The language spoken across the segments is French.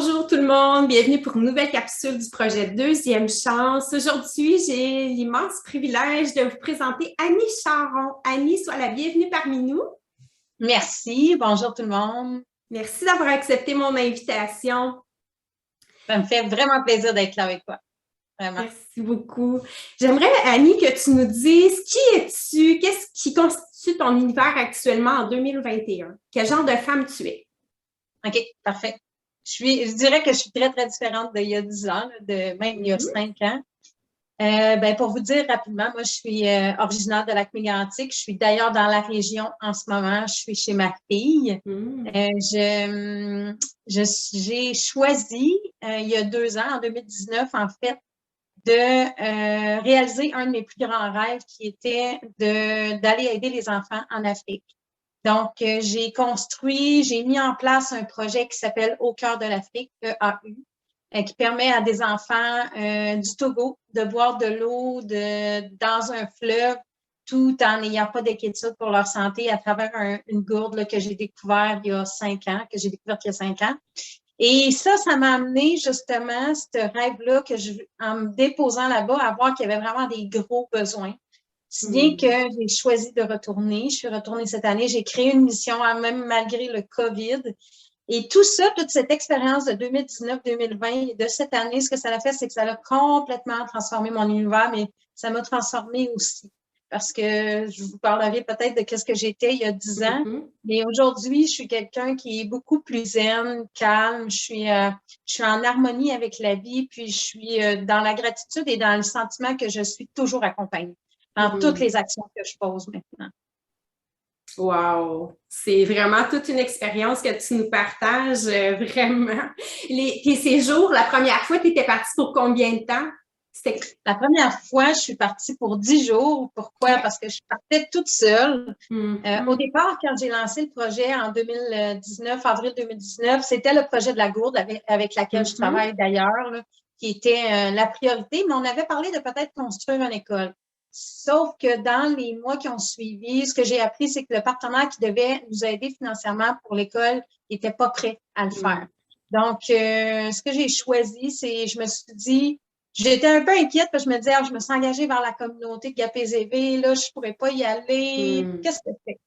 Bonjour tout le monde, bienvenue pour une nouvelle capsule du projet Deuxième Chance. Aujourd'hui, j'ai l'immense privilège de vous présenter Annie Charon. Annie, sois la bienvenue parmi nous. Merci, bonjour tout le monde. Merci d'avoir accepté mon invitation. Ça me fait vraiment plaisir d'être là avec toi. Vraiment. Merci beaucoup. J'aimerais, Annie, que tu nous dises qui es-tu, qu'est-ce qui constitue ton univers actuellement en 2021? Quel genre de femme tu es? OK, parfait. Je dirais que je suis très, très différente d'il y a 10 ans, même il y a 5 ans. Pour vous dire rapidement, moi, je suis originaire de Lac-Mégantic. Je suis d'ailleurs dans la région en ce moment. Je suis chez ma fille. J'ai choisi, il y a 2 ans, en 2019, en fait, de réaliser un de mes plus grands rêves qui était d'aller aider les enfants en Afrique. Donc, j'ai mis en place un projet qui s'appelle Au cœur de l'Afrique, EAU, qui permet à des enfants du Togo de boire de l'eau dans un fleuve tout en n'ayant pas d'inquiétude pour leur santé à travers une gourde là, que j'ai découverte il y a 5 ans, Et ça m'a amené justement, ce rêve-là, en me déposant là-bas, à voir qu'il y avait vraiment des gros besoins. Si bien que j'ai choisi de retourner. Je suis retournée cette année. J'ai créé une mission, même malgré le COVID. Et tout ça, toute cette expérience de 2019-2020 et de cette année, ce que ça a fait, c'est que ça a complètement transformé mon univers, mais ça m'a transformée aussi. Parce que je vous parlerai peut-être de ce que j'étais il y a 10 ans. Mais aujourd'hui, je suis quelqu'un qui est beaucoup plus zen, calme. Je suis en harmonie avec la vie, puis je suis dans la gratitude et dans le sentiment que je suis toujours accompagnée dans toutes les actions que je pose maintenant. Wow! C'est vraiment toute une expérience que tu nous partages, vraiment. Tes séjours, la première fois, tu étais partie pour combien de temps? La première fois, je suis partie pour 10 jours. Pourquoi? Parce que je partais toute seule. Au départ, quand j'ai lancé le projet en 2019, avril 2019, c'était le projet de la gourde avec laquelle je travaille d'ailleurs, qui était la priorité, mais on avait parlé de peut-être construire une école. Sauf que dans les mois qui ont suivi, ce que j'ai appris, c'est que le partenaire qui devait nous aider financièrement pour l'école n'était pas prêt à le faire. Donc, ce que j'ai choisi, c'est, je me suis dit, j'étais un peu inquiète parce que je me disais, je me suis engagée vers la communauté de GAPZV, là, je pourrais pas y aller. Qu'est-ce que je fais?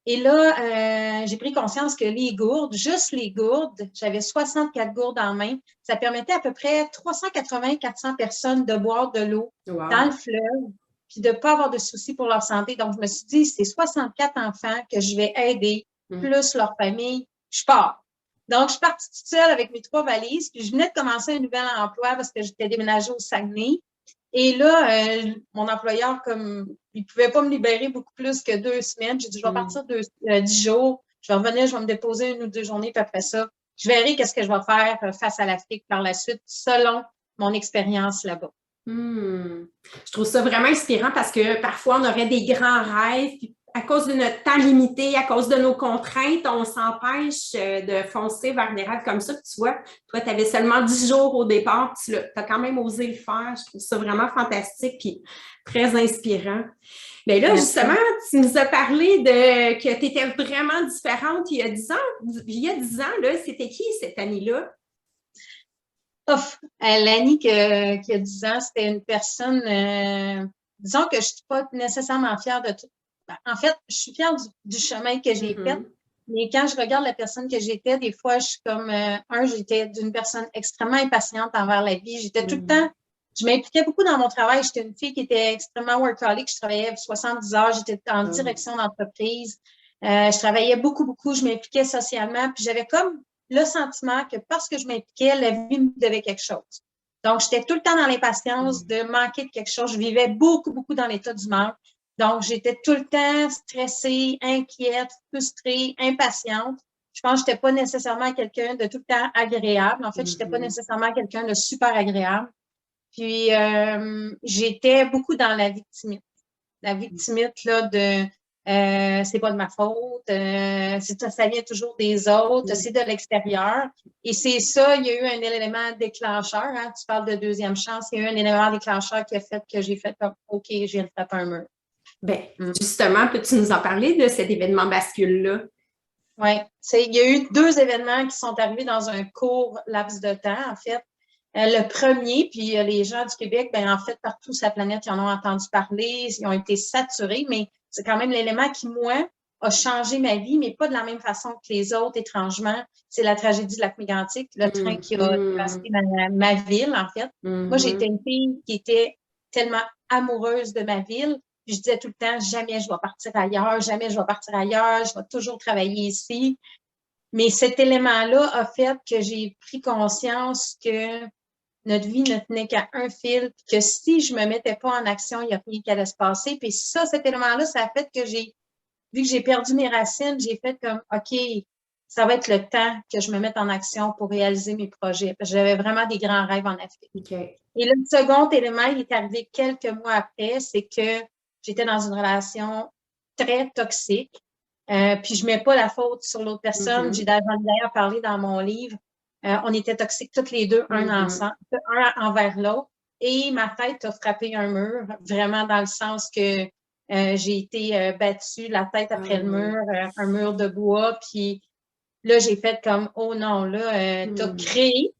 Et là, j'ai pris conscience que les gourdes, juste les gourdes, j'avais 64 gourdes en main. Ça permettait à peu près 380-400 personnes de boire de l'eau dans le fleuve, puis de ne pas avoir de soucis pour leur santé. Donc, je me suis dit, c'est 64 enfants que je vais aider, plus leur famille. Je pars. Donc, je suis partie toute seule avec mes 3 valises, puis je venais de commencer un nouvel emploi parce que j'étais déménagée au Saguenay. Et là, mon employeur, comme il ne pouvait pas me libérer beaucoup plus que 2 semaines, j'ai dit, je vais partir 10 jours, je vais revenir, je vais me déposer 1 ou 2 journées, puis après ça, je verrai qu'est-ce que je vais faire face à l'Afrique par la suite, selon mon expérience là-bas. Je trouve ça vraiment inspirant parce que parfois, on aurait des grands rêves, puis à cause de notre temps limité, à cause de nos contraintes, on s'empêche de foncer vers des rêves comme ça. Puis tu vois, toi, tu avais seulement 10 jours au départ, tu as quand même osé le faire. Je trouve ça vraiment fantastique puis très inspirant. Mais là, justement, tu nous as parlé que tu étais vraiment différente il y a 10 ans. Il y a 10 ans, là, c'était qui cette année-là? L'Annie qui a 10 ans, c'était une personne, disons que je ne suis pas nécessairement fière de tout. En fait, je suis fière du chemin que j'ai fait, mais quand je regarde la personne que j'étais, des fois, je suis comme, j'étais d'une personne extrêmement impatiente envers la vie. J'étais tout le temps, je m'impliquais beaucoup dans mon travail. J'étais une fille qui était extrêmement workaholic. Je travaillais 70 heures. J'étais en direction d'entreprise. Je travaillais beaucoup, beaucoup. Je m'impliquais socialement. Puis j'avais comme le sentiment que parce que je m'impliquais, la vie me devait quelque chose. Donc, j'étais tout le temps dans l'impatience de manquer de quelque chose. Je vivais beaucoup, beaucoup dans l'état du manque. Donc, j'étais tout le temps stressée, inquiète, frustrée, impatiente. Je pense que je n'étais pas nécessairement quelqu'un de tout le temps agréable. En fait, je n'étais pas nécessairement quelqu'un de super agréable. Puis, j'étais beaucoup dans la victimite. La victimite, là, c'est pas de ma faute, ça vient toujours des autres, c'est de l'extérieur. Et c'est ça, il y a eu un élément déclencheur, hein, tu parles de deuxième chance, il y a eu un élément déclencheur qui a fait que j'ai fait comme, OK, je viens de taper un mur. Justement, peux-tu nous en parler de cet événement bascule-là? Oui. Il y a eu 2 événements qui sont arrivés dans un court laps de temps, en fait. Le premier, puis les gens du Québec, ben en fait, partout sur la planète, ils en ont entendu parler, ils ont été saturés, mais c'est quand même l'élément qui, moi, a changé ma vie, mais pas de la même façon que les autres, étrangement. C'est la tragédie de lac Mégantic, le train qui a dévasté ma ville, en fait. Moi, j'étais une fille qui était tellement amoureuse de ma ville, puis je disais tout le temps, jamais je vais partir ailleurs, jamais je vais partir ailleurs, je vais toujours travailler ici. Mais cet élément-là a fait que j'ai pris conscience que notre vie ne tenait qu'à un fil, que si je me mettais pas en action, il n'y a rien qui allait se passer. Puis ça, cet élément-là, ça a fait que vu que j'ai perdu mes racines, j'ai fait comme, OK, ça va être le temps que je me mette en action pour réaliser mes projets. Parce que j'avais vraiment des grands rêves en Afrique. Okay. Et le second élément, il est arrivé quelques mois après, c'est que j'étais dans une relation très toxique. Puis je mets pas la faute sur l'autre personne. J'ai d'ailleurs parlé dans mon livre. On était toxiques toutes les deux, un envers l'autre. Et ma tête a frappé un mur, vraiment dans le sens que j'ai été battue la tête après le mur, un mur de bois. Puis là, j'ai fait comme, oh non, là, t'as créé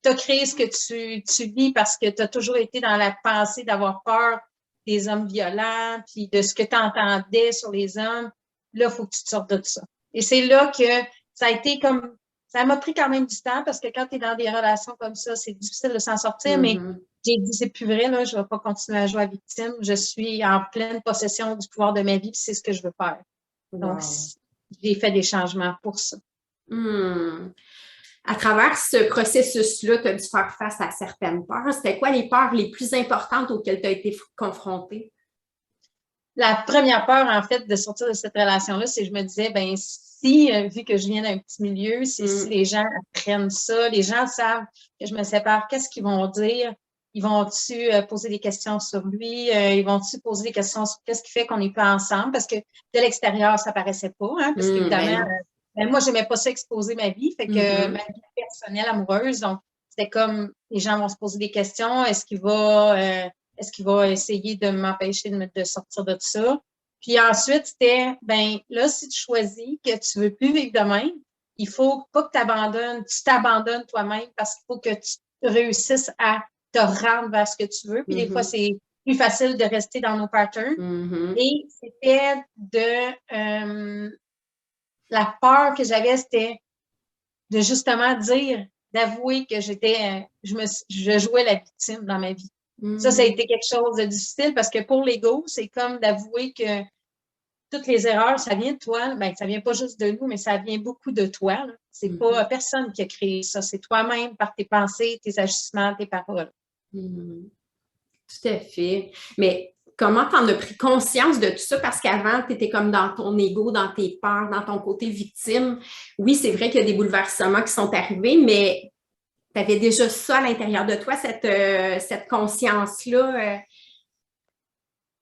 ce que tu vis parce que tu as toujours été dans la pensée d'avoir peur des hommes violents, puis de ce que tu entendais sur les hommes. Là, il faut que tu te sortes de ça. Et c'est là que ça a été comme... Ça m'a pris quand même du temps parce que quand tu es dans des relations comme ça, c'est difficile de s'en sortir, mais j'ai dit, c'est plus vrai, là, je ne vais pas continuer à jouer à victime. Je suis en pleine possession du pouvoir de ma vie, puis c'est ce que je veux faire. Donc, j'ai fait des changements pour ça. À travers ce processus-là, tu as dû faire face à certaines peurs. C'était quoi les peurs les plus importantes auxquelles tu as été confrontée? La première peur, en fait, de sortir de cette relation-là, c'est que je me disais, ben si, vu que je viens d'un petit milieu, si les gens apprennent ça, les gens savent que je me sépare, qu'est-ce qu'ils vont dire? Ils vont-tu poser des questions sur lui? Ils vont-tu poser des questions sur qu'est-ce qui fait qu'on n'est pas ensemble? Parce que de l'extérieur, ça paraissait pas, hein? Parce qu'évidemment, moi, j'aimais pas ça exposer ma vie, fait que ma vie personnelle, amoureuse, donc c'était comme les gens vont se poser des questions, est-ce qu'il va essayer de m'empêcher de sortir de ça? Puis ensuite, c'était, ben là, si tu choisis que tu veux plus vivre de même, il faut pas que tu t'abandonnes toi-même parce qu'il faut que tu réussisses à te rendre vers ce que tu veux. Puis des fois, c'est plus facile de rester dans nos patterns. Et c'était la peur que j'avais, c'était de justement d'avouer que je jouais la victime dans ma vie. Ça a été quelque chose de difficile parce que pour l'ego, c'est comme d'avouer que toutes les erreurs, ça vient de toi. Ben, ça vient pas juste de nous, mais ça vient beaucoup de toi. C'est pas personne qui a créé ça. C'est toi-même par tes pensées, tes agissements, tes paroles. Tout à fait. Mais comment tu en as pris conscience de tout ça? Parce qu'avant, tu étais comme dans ton ego, dans tes peurs, dans ton côté victime. Oui, c'est vrai qu'il y a des bouleversements qui sont arrivés, mais tu avais déjà ça à l'intérieur de toi, cette conscience-là.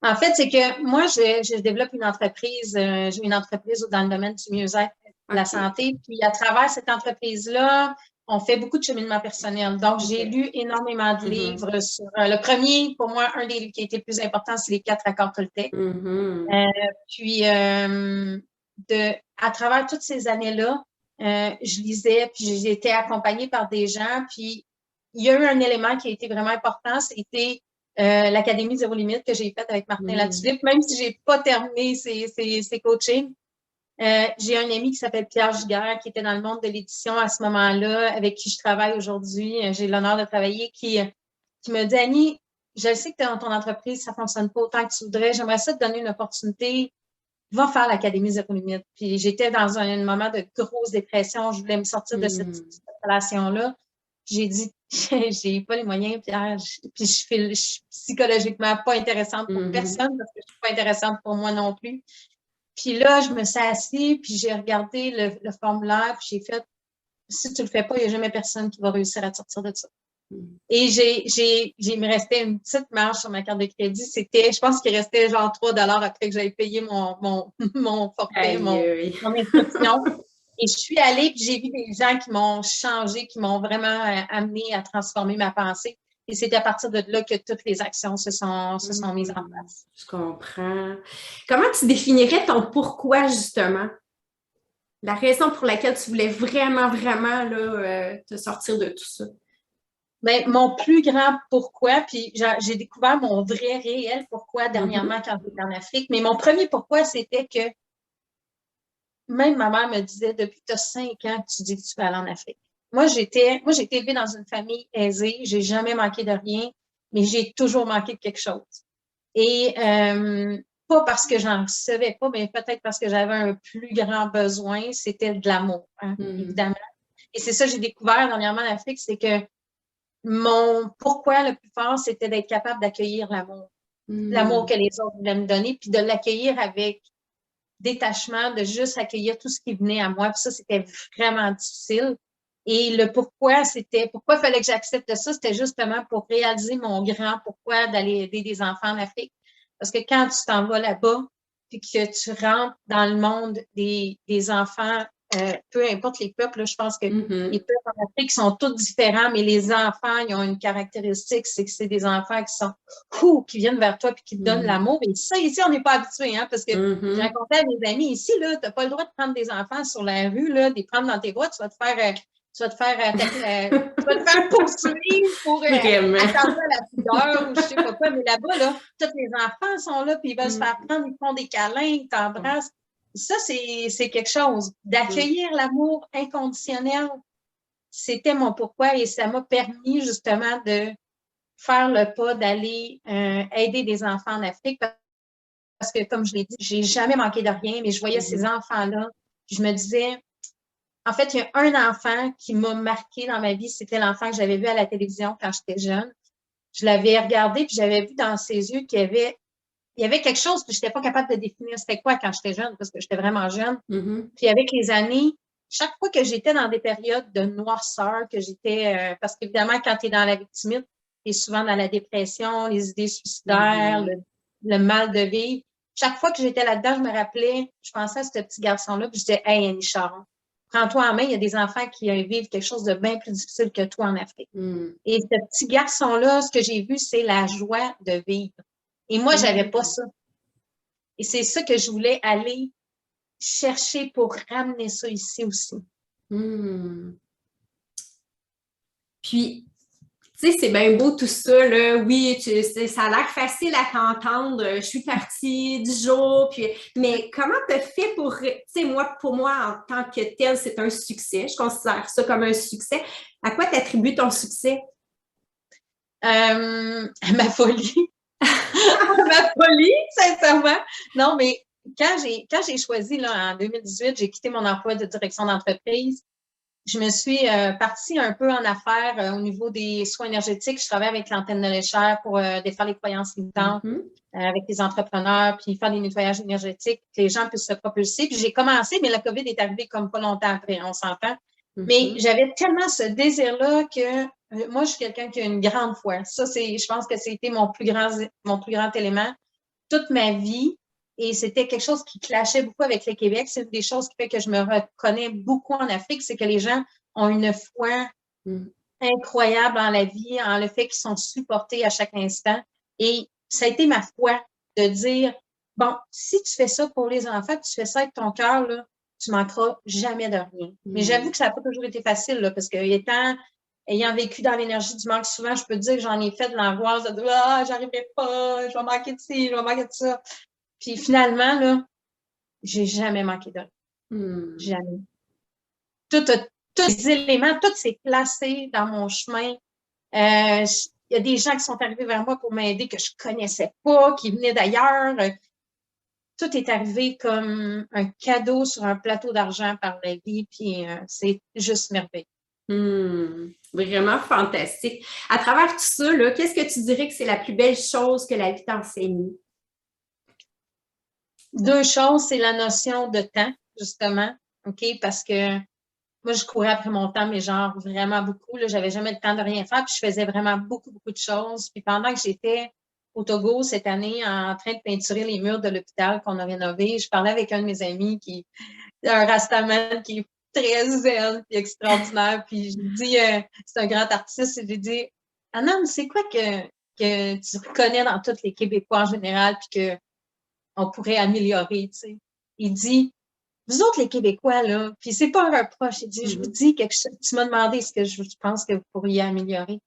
En fait, c'est que moi, je développe une entreprise. J'ai une entreprise dans le domaine du mieux-être, de la santé. Puis à travers cette entreprise-là, on fait beaucoup de cheminement personnel. Donc, j'ai lu énormément de livres sur... le premier, pour moi, un des livres qui a été le plus important, c'est les 4 accords Toltec. Puis, à travers toutes ces années-là, je lisais, puis j'ai été accompagnée par des gens. Puis, il y a eu un élément qui a été vraiment important, c'était l'Académie Zéro Limite que j'ai faite avec Martin Latulippe, même si j'ai pas terminé ses coachings. J'ai un ami qui s'appelle Pierre Giguère, qui était dans le monde de l'édition à ce moment-là, avec qui je travaille aujourd'hui. J'ai l'honneur de travailler, qui me dit, Annie, je sais que dans ton entreprise, ça fonctionne pas autant que tu voudrais. J'aimerais ça te donner une opportunité. Va faire l'Académie Zéro Limite. Puis j'étais dans un moment de grosse dépression. Je voulais me sortir de cette relation-là. J'ai dit, j'ai pas les moyens, Pierre. Puis je suis psychologiquement pas intéressante pour personne parce que je suis pas intéressante pour moi non plus. Puis là, je me suis assise, puis j'ai regardé le formulaire, puis j'ai fait, si tu le fais pas, il n'y a jamais personne qui va réussir à te sortir de ça. Et il me restait une petite marge sur ma carte de crédit. Je pense qu'il restait genre 3 $ après que j'avais payé mon forfait, mon inscription. Et je suis allée, puis j'ai vu des gens qui m'ont changé, qui m'ont vraiment amené à transformer ma pensée. Et c'est à partir de là que toutes les actions se sont mises en place. Je comprends. Comment tu définirais ton pourquoi, justement? La raison pour laquelle tu voulais vraiment, vraiment là, te sortir de tout ça. Ben, mon plus grand pourquoi, puis j'ai découvert mon vrai, réel pourquoi dernièrement quand j'étais en Afrique, mais mon premier pourquoi, c'était que même ma mère me disait, depuis que tu as 5 ans, tu dis que tu veux aller en Afrique. Moi, j'ai été élevée dans une famille aisée, j'ai jamais manqué de rien, mais j'ai toujours manqué de quelque chose. Et pas parce que j'en recevais pas, mais peut-être parce que j'avais un plus grand besoin, c'était de l'amour, hein, évidemment. Et c'est ça que j'ai découvert dernièrement en Afrique, c'est que mon pourquoi le plus fort, c'était d'être capable d'accueillir l'amour. L'amour que les autres voulaient me donner, puis de l'accueillir avec détachement, de juste accueillir tout ce qui venait à moi. Puis ça, c'était vraiment difficile. Et le pourquoi, pourquoi il fallait que j'accepte ça, c'était justement pour réaliser mon grand pourquoi d'aller aider des enfants en Afrique. Parce que quand tu t'en vas là-bas, puis que tu rentres dans le monde des enfants, peu importe les peuples, là, je pense que les peuples en Afrique sont tous différents, mais les enfants, ils ont une caractéristique, c'est que c'est des enfants qui sont qui viennent vers toi et qui te donnent l'amour. Et ça, ici, on n'est pas habitué, hein, parce que j'ai raconté à mes amis ici, tu n'as pas le droit de prendre des enfants sur la rue, là, de les prendre dans tes bras, tu vas te faire poursuivre pour atteindre la pudeur ou je sais pas quoi, mais là-bas, là, tous les enfants sont là, puis ils veulent se faire prendre, ils font des câlins, ils t'embrassent. Ça, c'est quelque chose. D'accueillir l'amour inconditionnel, c'était mon pourquoi et ça m'a permis justement de faire le pas d'aller aider des enfants en Afrique parce que, comme je l'ai dit, j'ai jamais manqué de rien, mais je voyais ces enfants-là, je me disais, en fait, il y a un enfant qui m'a marqué dans ma vie, c'était l'enfant que j'avais vu à la télévision quand j'étais jeune. Je l'avais regardé, puis j'avais vu dans ses yeux qu'il y avait quelque chose que je n'étais pas capable de définir c'était quoi quand j'étais jeune, parce que j'étais vraiment jeune. Puis avec les années, chaque fois que j'étais dans des périodes de noirceur, parce qu'évidemment, quand tu es dans la victimite, tu es souvent dans la dépression, les idées suicidaires, le mal de vivre. Chaque fois que j'étais là-dedans, je me rappelais, je pensais à ce petit garçon-là, puis je disais, hey, Annie Charon, prends-toi en main, il y a des enfants qui vivent quelque chose de bien plus difficile que toi en Afrique. Et ce petit garçon-là, ce que j'ai vu, c'est la joie de vivre. Et moi, j'avais pas ça. Et c'est ça que je voulais aller chercher pour ramener ça ici aussi. Puis, tu sais, c'est bien beau tout ça, là. Oui, ça a l'air facile à t'entendre. Je suis partie 10 jours, puis... Mais comment t'as fait pour... Tu sais, pour moi, en tant que tel, c'est un succès. Je considère ça comme un succès. À quoi t'attribues ton succès? À ma folie. Ma folie, sincèrement. Non, mais quand j'ai choisi, là, en 2018, j'ai quitté mon emploi de direction d'entreprise. Je me suis partie un peu en affaires au niveau des soins énergétiques. Je travaille avec l'antenne de l'échelle pour défaire les croyances limitantes avec les entrepreneurs, puis faire des nettoyages énergétiques, que les gens puissent se propulser. Puis j'ai commencé, mais la COVID est arrivée comme pas longtemps après, on s'entend. Mais j'avais tellement ce désir-là que moi, je suis quelqu'un qui a une grande foi. Ça, je pense que c'était mon plus grand élément toute ma vie. Et c'était quelque chose qui clashait beaucoup avec le Québec. C'est une des choses qui fait que je me reconnais beaucoup en Afrique, c'est que les gens ont une foi incroyable en la vie, en le fait qu'ils sont supportés à chaque instant. Et ça a été ma foi de dire, bon, si tu fais ça pour les enfants, tu fais ça avec ton cœur, là, tu manqueras jamais de rien. Mais j'avoue que ça n'a pas toujours été facile, là, parce que ayant vécu dans l'énergie du manque souvent, je peux te dire que j'en ai fait de l'angoisse de dire, j'arriverai pas, je vais manquer de ci, je vais manquer de ça. Puis finalement, là, j'ai jamais manqué de rien. Jamais. Tous les éléments, tout s'est placé dans mon chemin. Il y a des gens qui sont arrivés vers moi pour m'aider que je connaissais pas, qui venaient d'ailleurs. Tout est arrivé comme un cadeau sur un plateau d'argent par la vie, puis c'est juste merveilleux. Vraiment fantastique. À travers tout ça, là, qu'est-ce que tu dirais que c'est la plus belle chose que la vie t'enseigne? 2 choses, c'est la notion de temps, justement, OK? Parce que moi, je courais après mon temps, mais genre vraiment beaucoup. J'avais jamais le temps de rien faire, puis je faisais vraiment beaucoup, beaucoup de choses. Puis pendant que j'étais au Togo cette année en train de peinturer les murs de l'hôpital qu'on a rénové, je parlais avec un de mes amis un rastaman qui est très zen et extraordinaire. Puis je lui dis, c'est un grand artiste, et je lui dis, Anand, c'est quoi que tu reconnais dans tous les Québécois en général, puis qu'on pourrait améliorer, tu sais? Il dit, vous autres, les Québécois, là, puis c'est pas un reproche, il dit, je vous dis quelque chose, tu m'as demandé ce que je pense que vous pourriez améliorer.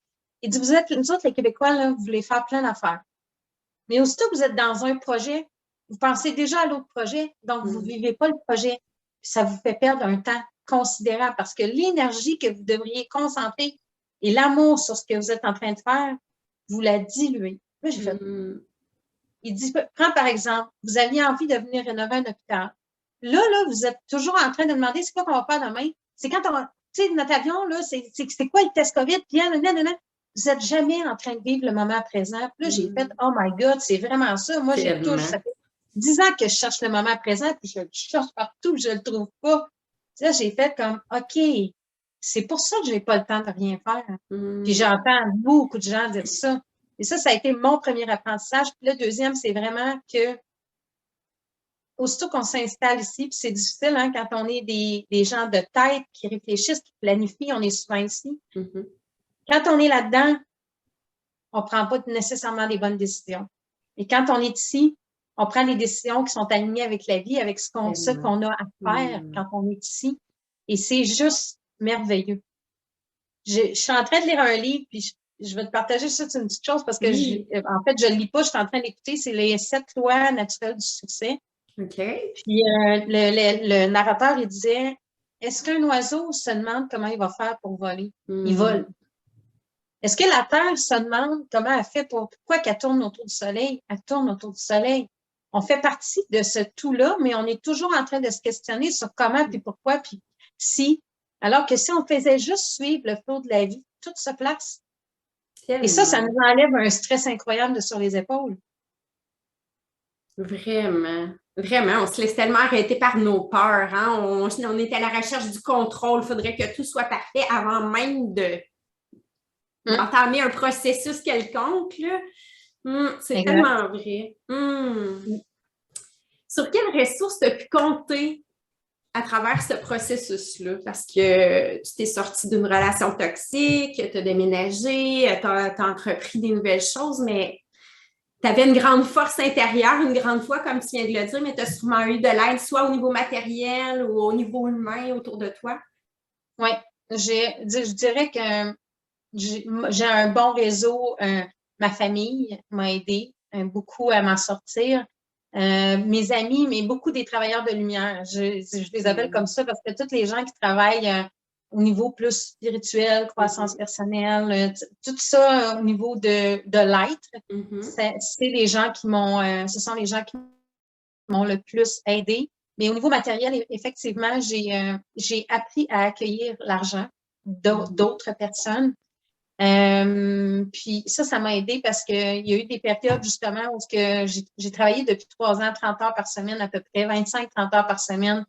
Il dit, vous autres, les Québécois, là, vous voulez faire plein d'affaires. Mais aussitôt que vous êtes dans un projet, vous pensez déjà à l'autre projet, donc vous vivez pas le projet. Puis ça vous fait perdre un temps considérable parce que l'énergie que vous devriez concentrer et l'amour sur ce que vous êtes en train de faire, vous la diluez. Là, j'ai fait. Il dit, prends par exemple, vous aviez envie de venir rénover un hôpital. Là, vous êtes toujours en train de demander c'est quoi qu'on va faire demain. C'est quand on, tu sais, notre avion, là, c'est quoi le test COVID? Puis, vous n'êtes jamais en train de vivre le moment présent. Puis là, j'ai fait, oh my God, c'est vraiment ça. Moi, j'ai toujours, ça fait 10 ans que je cherche le moment présent, puis je le cherche partout, je le trouve pas. Là, j'ai fait comme, OK, c'est pour ça que j'ai pas le temps de rien faire. Puis j'entends beaucoup de gens dire ça. Et ça a été mon premier apprentissage. Puis le deuxième, c'est vraiment que aussitôt qu'on s'installe ici, puis c'est difficile hein, quand on est des gens de tête qui réfléchissent, qui planifient, on est souvent ici. Quand on est là-dedans, on prend pas nécessairement les bonnes décisions. Et quand on est ici, on prend des décisions qui sont alignées avec la vie, avec ce qu'on a à faire quand on est ici. Et c'est juste merveilleux. Je suis en train de lire un livre, puis je vais te partager ça, c'est une petite chose, parce que en fait, je ne le lis pas, je suis en train d'écouter, c'est les 7 lois naturelles du succès. OK. Puis le narrateur, il disait, est-ce qu'un oiseau se demande comment il va faire pour voler? Il vole. Est-ce que la Terre se demande comment elle fait pourquoi qu'elle tourne autour du Soleil? Elle tourne autour du Soleil. On fait partie de ce tout-là, mais on est toujours en train de se questionner sur comment, puis pourquoi, puis si. Alors que si on faisait juste suivre le flot de la vie, tout se place. Et ça nous enlève un stress incroyable sur les épaules. Vraiment. Vraiment, on se laisse tellement arrêter par nos peurs. Hein? On est à la recherche du contrôle. Il faudrait que tout soit parfait avant même d'entamer un processus quelconque. C'est tellement vrai. Sur quelles ressources tu as pu compter à travers ce processus-là? Parce que tu t'es sorti d'une relation toxique, tu as déménagé, tu as entrepris des nouvelles choses, mais tu avais une grande force intérieure, une grande foi, comme tu viens de le dire, mais tu as sûrement eu de l'aide, soit au niveau matériel ou au niveau humain autour de toi. Oui, je dirais que j'ai un bon réseau. Ma famille m'a aidé beaucoup à m'en sortir. Mes amis, mais beaucoup des travailleurs de lumière. Je les appelle comme ça parce que tous les gens qui travaillent au niveau plus spirituel, croissance personnelle, tout ça au niveau de l'être, c'est les gens qui ce sont les gens qui m'ont le plus aidé. Mais au niveau matériel, effectivement, j'ai appris à accueillir l'argent d'autres personnes. Puis ça m'a aidé parce qu'il y a eu des périodes justement où j'ai travaillé depuis 3 ans, 30 heures par semaine à peu près, 25-30 heures par semaine,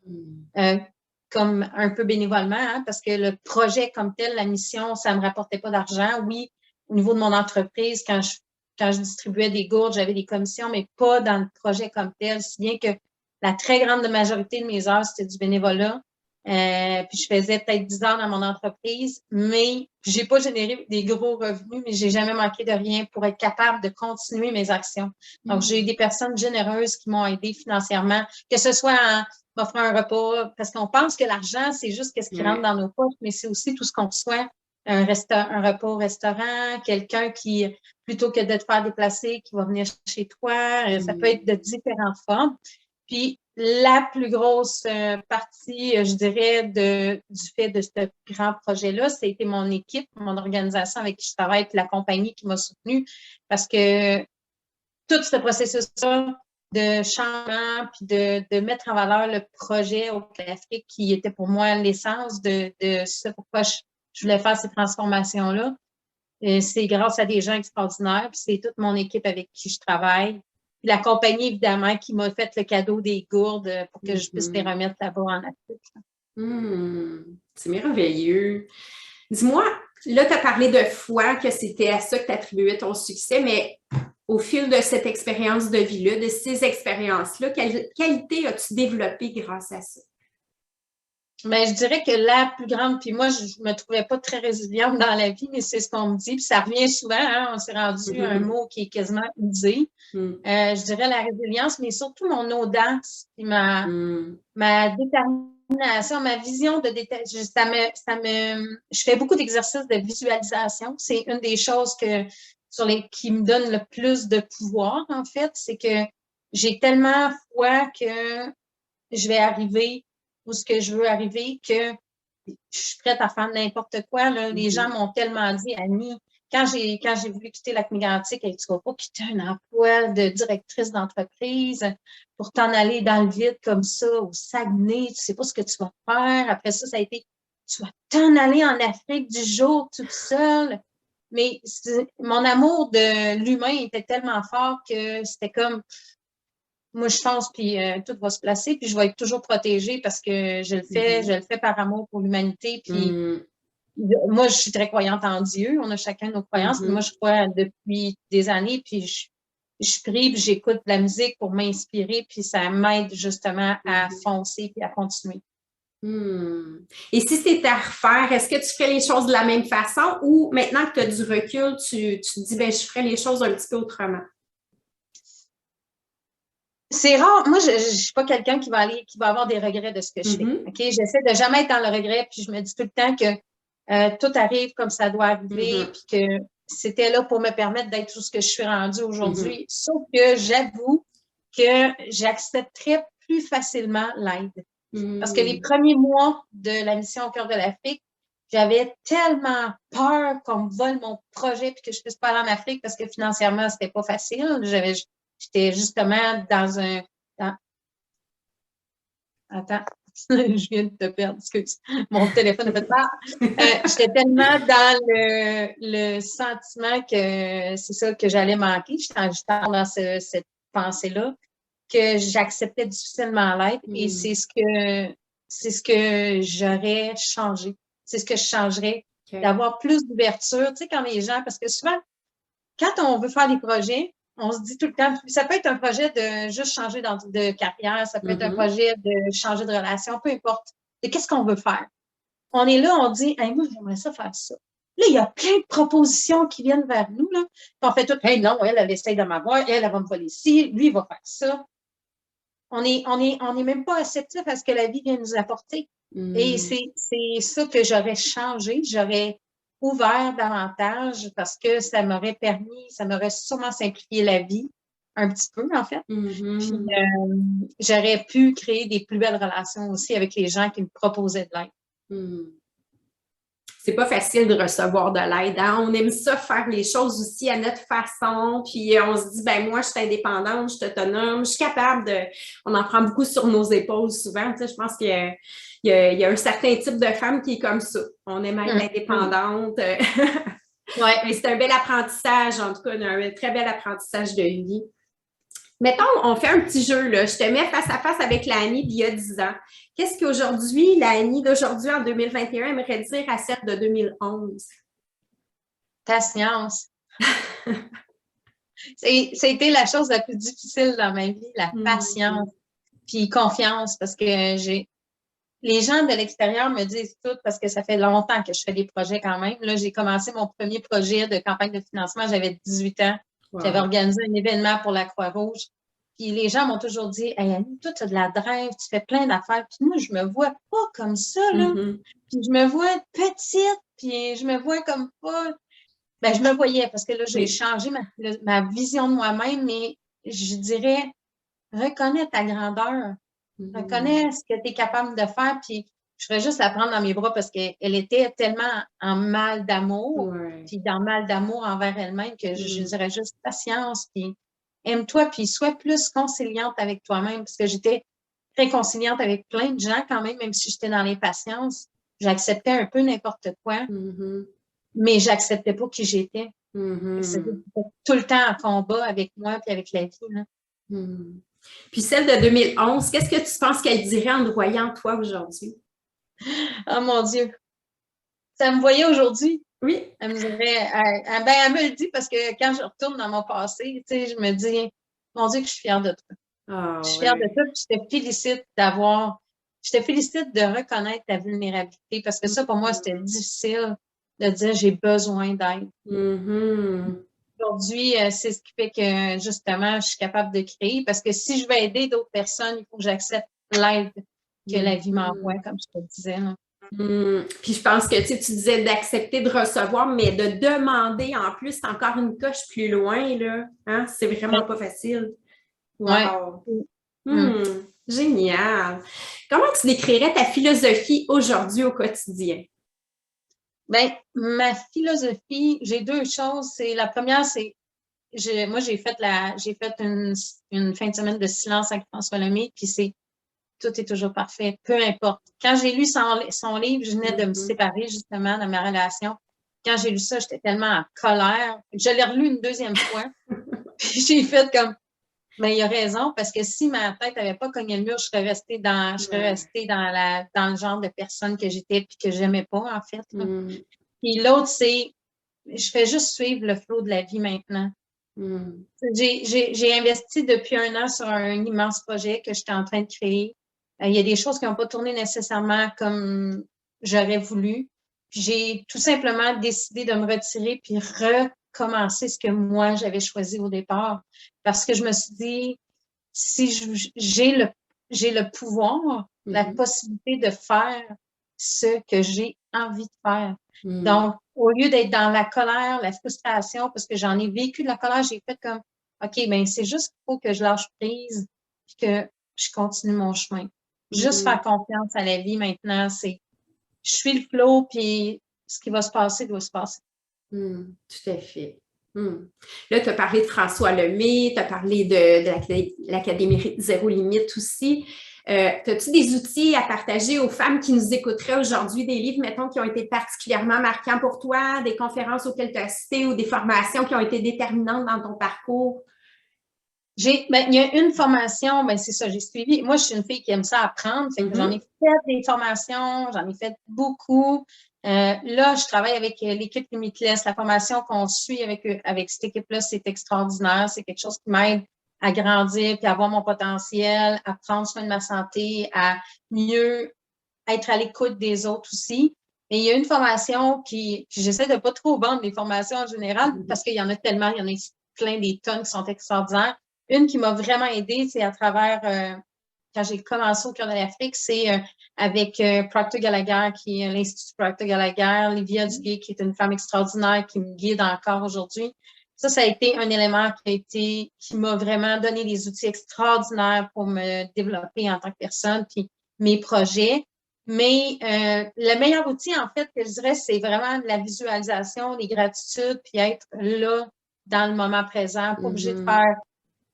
comme un peu bénévolement, hein, parce que le projet comme tel, la mission, ça me rapportait pas d'argent. Oui, au niveau de mon entreprise, quand je distribuais des gourdes, j'avais des commissions, mais pas dans le projet comme tel, si bien que la très grande majorité de mes heures, c'était du bénévolat. Puis je faisais peut-être 10 heures dans mon entreprise, mais j'ai pas généré des gros revenus, mais j'ai jamais manqué de rien pour être capable de continuer mes actions. Donc, j'ai eu des personnes généreuses qui m'ont aidé financièrement, que ce soit en m'offrant un repas, parce qu'on pense que l'argent, c'est juste ce qui rentre dans nos poches, mais c'est aussi tout ce qu'on reçoit. Un repas au restaurant, quelqu'un qui, plutôt que de te faire déplacer, qui va venir chez toi, ça peut être de différentes formes. Puis, la plus grosse partie, je dirais, du fait de ce grand projet-là, c'était mon équipe, mon organisation avec qui je travaille, puis la compagnie qui m'a soutenue, parce que tout ce processus-là de changement, puis de mettre en valeur le projet au Afrique, qui était pour moi l'essence de ce pourquoi je voulais faire ces transformations-là, c'est grâce à des gens extraordinaires, puis c'est toute mon équipe avec qui je travaille. Puis la compagnie, évidemment, qui m'a fait le cadeau des gourdes pour que je puisse les remettre là-bas en Afrique. C'est merveilleux. Dis-moi, là, tu as parlé de foi, que c'était à ça que tu attribuais ton succès, mais au fil de cette expérience de vie-là, de ces expériences-là, quelle qualité as-tu développée grâce à ça? Mais je dirais que la plus grande, puis moi, je me trouvais pas très résiliente dans la vie, mais c'est ce qu'on me dit, puis ça revient souvent, hein, on s'est rendu à un mot qui est quasiment usé. Je dirais la résilience, mais surtout mon audace, puis ma détermination, ma vision de je fais beaucoup d'exercices de visualisation. C'est une des choses qui me donne le plus de pouvoir, en fait, c'est que j'ai tellement foi que je vais arriver où ce que je veux arriver que je suis prête à faire n'importe quoi. Là. Les gens m'ont tellement dit, Annie, quand j'ai voulu quitter Lac Mégantic, tu ne vas pas quitter un emploi de directrice d'entreprise pour t'en aller dans le vide comme ça, au Saguenay, tu ne sais pas ce que tu vas faire. Après ça, ça a été, tu vas t'en aller en Afrique du jour toute seule. Mais mon amour de l'humain était tellement fort que c'était comme, moi, je pense, puis tout va se placer, puis je vais être toujours protégée parce que je le fais par amour pour l'humanité. Puis moi, je suis très croyante en Dieu. On a chacun nos croyances. Moi, je crois depuis des années, puis je prie, puis j'écoute de la musique pour m'inspirer, puis ça m'aide justement à foncer puis à continuer. Et si c'était à refaire, est-ce que tu ferais les choses de la même façon ou maintenant que tu as du recul, tu te dis, ben, je ferais les choses un petit peu autrement? C'est rare. Moi, je ne suis pas quelqu'un qui va avoir des regrets de ce que je fais. OK? J'essaie de jamais être dans le regret, puis je me dis tout le temps que tout arrive comme ça doit arriver, puis que c'était là pour me permettre d'être tout ce que je suis rendue aujourd'hui. Sauf que j'avoue que j'accepterais plus facilement l'aide. Parce que les premiers mois de la mission au cœur de l'Afrique, j'avais tellement peur qu'on me vole mon projet puis que je puisse pas aller en Afrique parce que financièrement, c'était pas facile. J'étais justement Attends, je viens de te perdre, excuse. Mon téléphone a fait peur. J'étais tellement dans le sentiment que c'est ça que j'allais manquer. J'étais dans cette pensée-là que j'acceptais difficilement l'aide et c'est ce que j'aurais changé. C'est ce que je changerais, d'avoir plus d'ouverture. Tu sais, quand les gens, parce que souvent, quand on veut faire des projets, on se dit tout le temps, ça peut être un projet de juste changer de carrière, ça peut être un projet de changer de relation, peu importe. Et qu'est-ce qu'on veut faire? On est là, on dit, hey, moi, j'aimerais ça faire ça. Là, il y a plein de propositions qui viennent vers nous, là. Puis on fait tout, hey, non, elle essaye de m'avoir, elle va me voler ici, lui, il va faire ça. On est même pas réceptif à ce que la vie vient nous apporter. Et c'est ça que j'aurais changé. J'aurais ouvert davantage parce que ça m'aurait sûrement simplifié la vie un petit peu, en fait. Puis, j'aurais pu créer des plus belles relations aussi avec les gens qui me proposaient de l'aide. C'est pas facile de recevoir de l'aide. Hein? On aime ça faire les choses aussi à notre façon. Puis on se dit, ben moi, je suis indépendante, je suis autonome, je suis capable de. On en prend beaucoup sur nos épaules souvent. Tu sais, je pense qu'il y a un certain type de femme qui est comme ça. On aime être indépendante. Ouais. Mais c'est un bel apprentissage, en tout cas, un très bel apprentissage de vie. Mettons, on fait un petit jeu, là. Je te mets face à face avec la Annie d'il y a 10 ans. Qu'est-ce qu'aujourd'hui, la Annie d'aujourd'hui, en 2021, aimerait dire à celle de 2011? Patience. Ça a été la chose la plus difficile dans ma vie, la patience. Puis confiance, parce que les gens de l'extérieur me disent tout parce que ça fait longtemps que je fais des projets quand même. Là, j'ai commencé mon premier projet de campagne de financement, j'avais 18 ans. Wow. J'avais organisé un événement pour la Croix-Rouge. Puis les gens m'ont toujours dit, hey Annie, toi, tu as de la drive, tu fais plein d'affaires. Puis moi, je me vois pas comme ça, là. Puis je me vois petite, puis je me vois comme pas. Ben, je me voyais parce que là, j'ai changé ma vision de moi-même, mais je dirais, reconnais ta grandeur. Reconnais ce que tu es capable de faire, puis je ferais juste la prendre dans mes bras parce qu'elle était tellement en mal d'amour, puis dans mal d'amour envers elle-même que je dirais juste patience, puis aime-toi, puis sois plus conciliante avec toi-même, parce que j'étais très conciliante avec plein de gens quand même si j'étais dans l'impatience. J'acceptais un peu n'importe quoi, mais j'acceptais pas qui j'étais. C'était tout le temps en combat avec moi puis avec la vie. Là. Puis celle de 2011, qu'est-ce que tu penses qu'elle dirait en te voyant toi aujourd'hui? Oh mon Dieu! Ça me voyait aujourd'hui. Oui. Elle me dirait, elle me le dit parce que quand je retourne dans mon passé, tu sais, je me dis, mon Dieu, que je suis fière de toi. Je suis fière de toi, puis je te félicite d'avoir je te félicite de reconnaître ta vulnérabilité parce que ça, pour moi, c'était difficile de dire j'ai besoin d'aide. Aujourd'hui, c'est ce qui fait que, justement, je suis capable de créer parce que si je veux aider d'autres personnes, il faut que j'accepte l'aide que la vie m'envoie, comme je te disais. Puis je pense que tu disais d'accepter de recevoir, mais de demander en plus, c'est encore une coche plus loin, là. Hein? C'est vraiment pas facile. Wow! Génial! Comment tu décrirais ta philosophie aujourd'hui au quotidien? Bien, ma philosophie, j'ai deux choses. La première, c'est moi, j'ai fait une fin de semaine de silence avec François Lemay, puis tout est toujours parfait, peu importe. Quand j'ai lu son livre, je venais de me séparer justement de ma relation. Quand j'ai lu ça, j'étais tellement en colère. Je l'ai relu une deuxième fois. Puis j'ai fait comme, mais il a raison, parce que si ma tête n'avait pas cogné le mur, je serais restée dans le genre de personne que j'étais puis que j'aimais pas, en fait. Puis l'autre, c'est, je fais juste suivre le flot de la vie maintenant. J'ai investi depuis 1 an sur un immense projet que j'étais en train de créer. Il y a des choses qui n'ont pas tourné nécessairement comme j'aurais voulu. Puis j'ai tout simplement décidé de me retirer puis recommencer ce que moi j'avais choisi au départ. Parce que je me suis dit, si j'ai le pouvoir, la possibilité de faire ce que j'ai envie de faire. Donc, au lieu d'être dans la colère, la frustration, parce que j'en ai vécu de la colère, j'ai fait comme, OK, ben c'est juste qu'il faut que je lâche prise et que je continue mon chemin. Juste faire confiance à la vie maintenant, je suis le flow, puis ce qui va se passer doit se passer. Tout à fait. Là, tu as parlé de François Lemay, tu as parlé de l'Académie Zéro Limite aussi. As-tu des outils à partager aux femmes qui nous écouteraient aujourd'hui, des livres, mettons, qui ont été particulièrement marquants pour toi, des conférences auxquelles tu as assisté ou des formations qui ont été déterminantes dans ton parcours? Il y a une formation, c'est ça, j'ai suivi. Moi, je suis une fille qui aime ça apprendre. Fait que j'en ai fait des formations, j'en ai fait beaucoup. Là, je travaille avec l'équipe Limitless. La formation qu'on suit avec cette équipe-là, c'est extraordinaire. C'est quelque chose qui m'aide à grandir puis à voir mon potentiel, à prendre soin de ma santé, à mieux être à l'écoute des autres aussi. Mais il y a une formation puis j'essaie de pas trop vendre les formations en général parce qu'il y en a tellement, il y en a plein des tonnes qui sont extraordinaires. Une qui m'a vraiment aidée, c'est à travers, quand j'ai commencé au cœur de l'Afrique, c'est avec Proctor Gallagher, qui est l'Institut Proctor Gallagher, Livia Duguay, qui est une femme extraordinaire qui me guide encore aujourd'hui. Ça a été un élément qui m'a vraiment donné des outils extraordinaires pour me développer en tant que personne, puis mes projets. Mais le meilleur outil, en fait, que je dirais, c'est vraiment la visualisation, les gratitudes, puis être là dans le moment présent, pas obligé de faire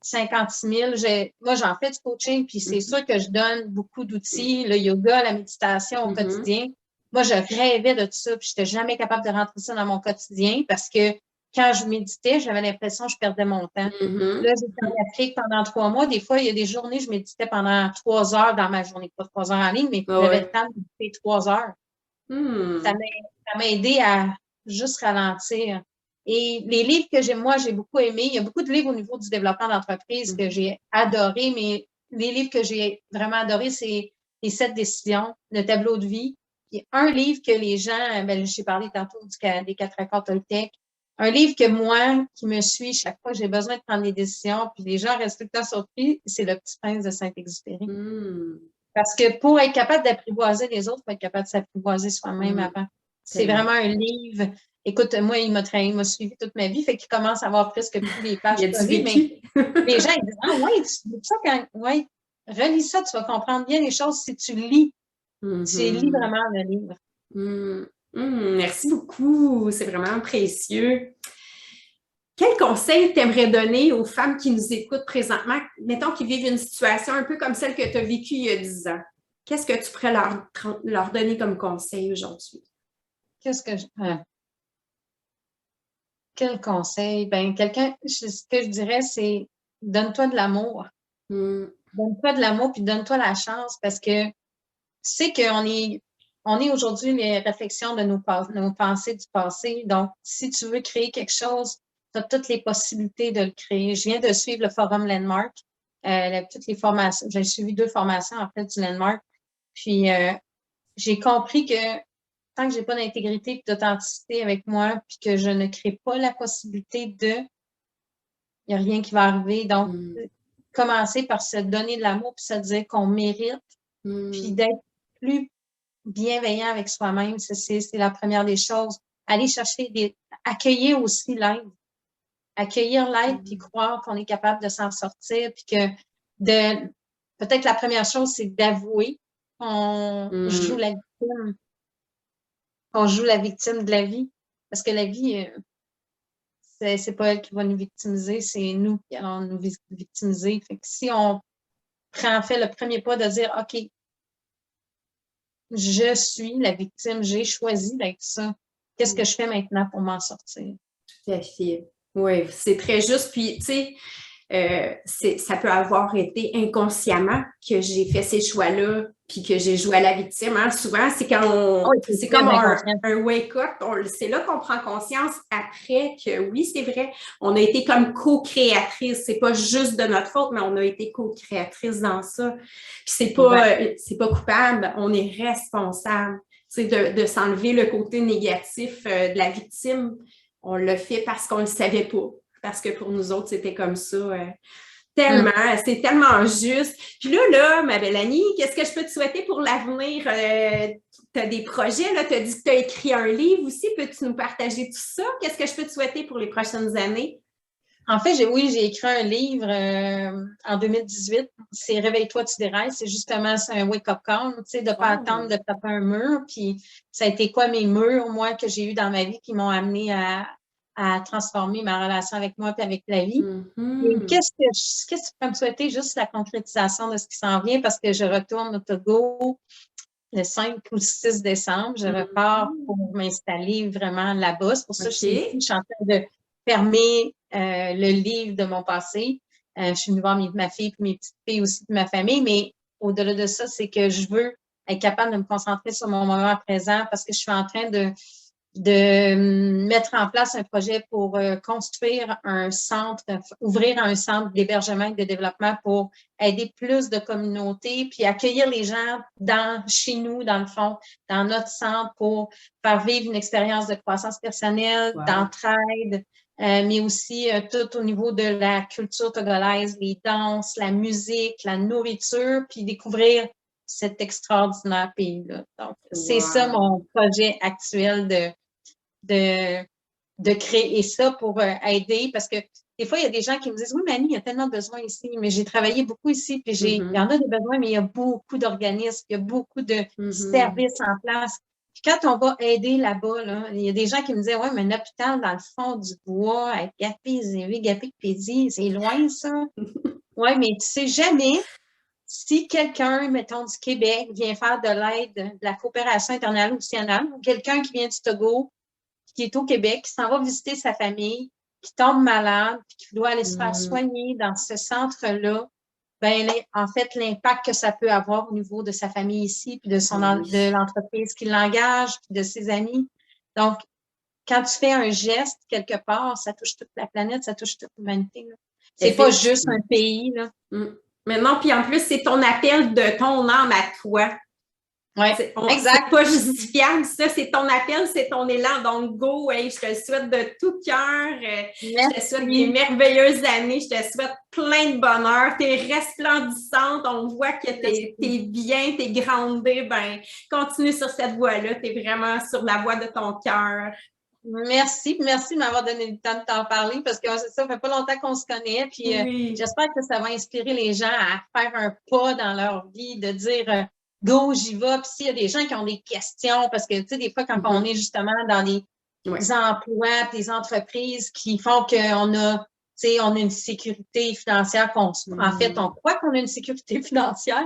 56 000. Moi, j'en fais du coaching, puis c'est sûr que je donne beaucoup d'outils, le yoga, la méditation au quotidien. Moi, je rêvais de tout ça, puis je n'étais jamais capable de rentrer ça dans mon quotidien parce que quand je méditais, j'avais l'impression que je perdais mon temps. Là, j'étais en Afrique pendant 3 mois. Des fois, il y a des journées, je méditais pendant 3 heures dans ma journée. Pas 3 heures en ligne, mais j'avais le temps de méditer 3 heures. Ça m'a aidé à juste ralentir. Et les livres que j'ai beaucoup aimés, il y a beaucoup de livres au niveau du développement d'entreprise que j'ai adoré, mais les livres que j'ai vraiment adorés, c'est les 7 décisions, le tableau de vie. Puis un livre que les gens, j'ai parlé tantôt des 4 accords Toltec. Un livre que moi, qui me suis chaque fois que j'ai besoin de prendre des décisions, puis les gens restent tout le temps surpris, c'est Le Petit Prince de Saint-Exupéry. Parce que pour être capable d'apprivoiser les autres, il faut être capable de s'apprivoiser soi-même avant. C'est vraiment un livre. Écoute, moi, il m'a suivi toute ma vie, fait qu'il commence à avoir presque plus les pages collées, mais les gens, ils disent, ah ouais, tu lis ça ouais, relis ça, tu vas comprendre bien les choses si tu lis. Tu lis vraiment le livre. Merci beaucoup, c'est vraiment précieux. Quel conseil t'aimerais donner aux femmes qui nous écoutent présentement, mettons qu'ils vivent une situation un peu comme celle que tu as vécue il y a 10 ans? Qu'est-ce que tu pourrais leur donner comme conseil aujourd'hui? Quel conseil? Ce que je dirais, c'est donne-toi de l'amour. Donne-toi de l'amour puis donne-toi la chance parce que tu sais qu'on est aujourd'hui les réflexions de nos pensées du passé. Donc, si tu veux créer quelque chose, tu as toutes les possibilités de le créer. Je viens de suivre le forum Landmark, toutes les formations. J'ai suivi 2 formations en fait du Landmark. Puis, j'ai compris que tant que j'ai pas d'intégrité et d'authenticité avec moi, puis que je ne crée pas la possibilité il n'y a rien qui va arriver. Donc, commencer par se donner de l'amour puis se dire qu'on mérite, puis d'être plus bienveillant avec soi-même, c'est la première des choses. Aller chercher accueillir aussi l'aide. Accueillir l'aide puis croire qu'on est capable de s'en sortir, puis que peut-être la première chose, c'est d'avouer qu'on joue la victime. Qu'on joue la victime de la vie. Parce que la vie, c'est pas elle qui va nous victimiser, c'est nous qui allons nous victimiser. Fait que si on prend en fait le premier pas de dire, OK, je suis la victime, j'ai choisi d'être ça. Qu'est-ce que je fais maintenant pour m'en sortir? Tout à fait. Oui, c'est très juste. Puis, tu sais, ça peut avoir été inconsciemment que j'ai fait ces choix-là, puis que j'ai joué à la victime. Hein. Souvent, c'est quand c'est comme un wake-up. C'est là qu'on prend conscience après que oui, c'est vrai, on a été comme co-créatrice. C'est pas juste de notre faute, mais on a été co-créatrice dans ça. Puis c'est pas coupable, on est responsable. Tu sais, de s'enlever le côté négatif de la victime. On l'a fait parce qu'on ne le savait pas. Parce que pour nous autres, c'était comme ça. Tellement, c'est tellement juste. Puis là, ma belle Annie, qu'est-ce que je peux te souhaiter pour l'avenir? Tu as des projets, là, tu as dit que tu as écrit un livre aussi. Peux-tu nous partager tout ça? Qu'est-ce que je peux te souhaiter pour les prochaines années? En fait, j'ai écrit un livre en 2018. C'est Réveille-toi, tu dérailles. C'est justement un wake-up call, tu sais, de ne pas attendre de taper un mur. Puis ça a été quoi mes murs, moi, que j'ai eu dans ma vie qui m'ont amené à transformer ma relation avec moi et avec la vie. Et qu'est-ce que tu peux me souhaiter? Juste la concrétisation de ce qui s'en vient parce que je retourne au Togo le 5 ou le 6 décembre. Je repars pour m'installer vraiment là-bas. C'est pour ça que je suis en train de fermer le livre de mon passé. Je suis venue voir ma fille et mes petites filles aussi de ma famille, mais au-delà de ça, c'est que je veux être capable de me concentrer sur mon moment présent parce que je suis en train de mettre en place un projet pour construire un centre, ouvrir un centre d'hébergement et de développement pour aider plus de communautés, puis accueillir les gens chez nous, dans le fond, dans notre centre pour faire vivre une expérience de croissance personnelle, d'entraide, mais aussi tout au niveau de la culture togolaise, les danses, la musique, la nourriture, puis découvrir cet extraordinaire pays-là. Donc, c'est ça mon projet actuel de créer ça pour aider, parce que des fois, il y a des gens qui me disent « Oui, Mani, il y a tellement de besoins ici, mais j'ai travaillé beaucoup ici, puis il y en a des besoins, mais il y a beaucoup d'organismes, il y a beaucoup de services en place. » Puis quand on va aider là-bas, là, il y a des gens qui me disent « Ouais, mais un hôpital dans le fond du bois, avec Gapé-Pézy, c'est loin, ça. » Oui, mais tu sais jamais si quelqu'un, mettons, du Québec vient faire de l'aide, de la coopération internationale, ou quelqu'un qui vient du Togo, qui est au Québec, qui s'en va visiter sa famille, qui tombe malade, puis qui doit aller se faire soigner dans ce centre-là, ben, en fait, l'impact que ça peut avoir au niveau de sa famille ici, puis de l'entreprise qui l'engage, puis de ses amis. Donc, quand tu fais un geste quelque part, ça touche toute la planète, ça touche toute l'humanité. C'est pas juste un pays, là. Mais non, puis en plus, c'est ton appel de ton âme à toi. Oui, exact. C'est pas justifiable, ça, c'est ton appel, c'est ton élan. Donc, go, hey, je te le souhaite de tout cœur. Je te souhaite des merveilleuses années. Je te souhaite plein de bonheur. Tu es resplendissante. On voit que tu es bien, tu es grandée. Ben, continue sur cette voie-là. Tu es vraiment sur la voie de ton cœur. Merci de m'avoir donné le temps de t'en parler parce que ça fait pas longtemps qu'on se connaît. Puis j'espère que ça va inspirer les gens à faire un pas dans leur vie, de dire go, j'y vais. Puis s'il y a des gens qui ont des questions, parce que tu sais, des fois, quand on est justement dans les emplois, des entreprises qui font qu'on a, tu sais, on a une sécurité financière, en fait, on croit qu'on a une sécurité financière.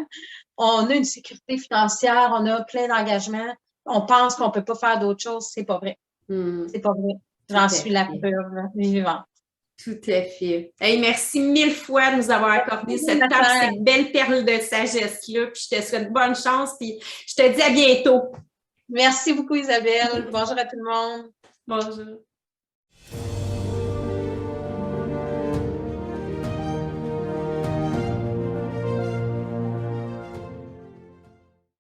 On a une sécurité financière, on a plein d'engagements. On pense qu'on peut pas faire d'autres choses. C'est pas vrai. C'est pas vrai. J'en suis la preuve vivante. Tout à fait. Hey, merci mille fois de nous avoir accordé cette belle perle de sagesse-là. Puis je te souhaite bonne chance. Puis je te dis à bientôt. Merci beaucoup, Isabelle. Bonjour à tout le monde. Bonjour.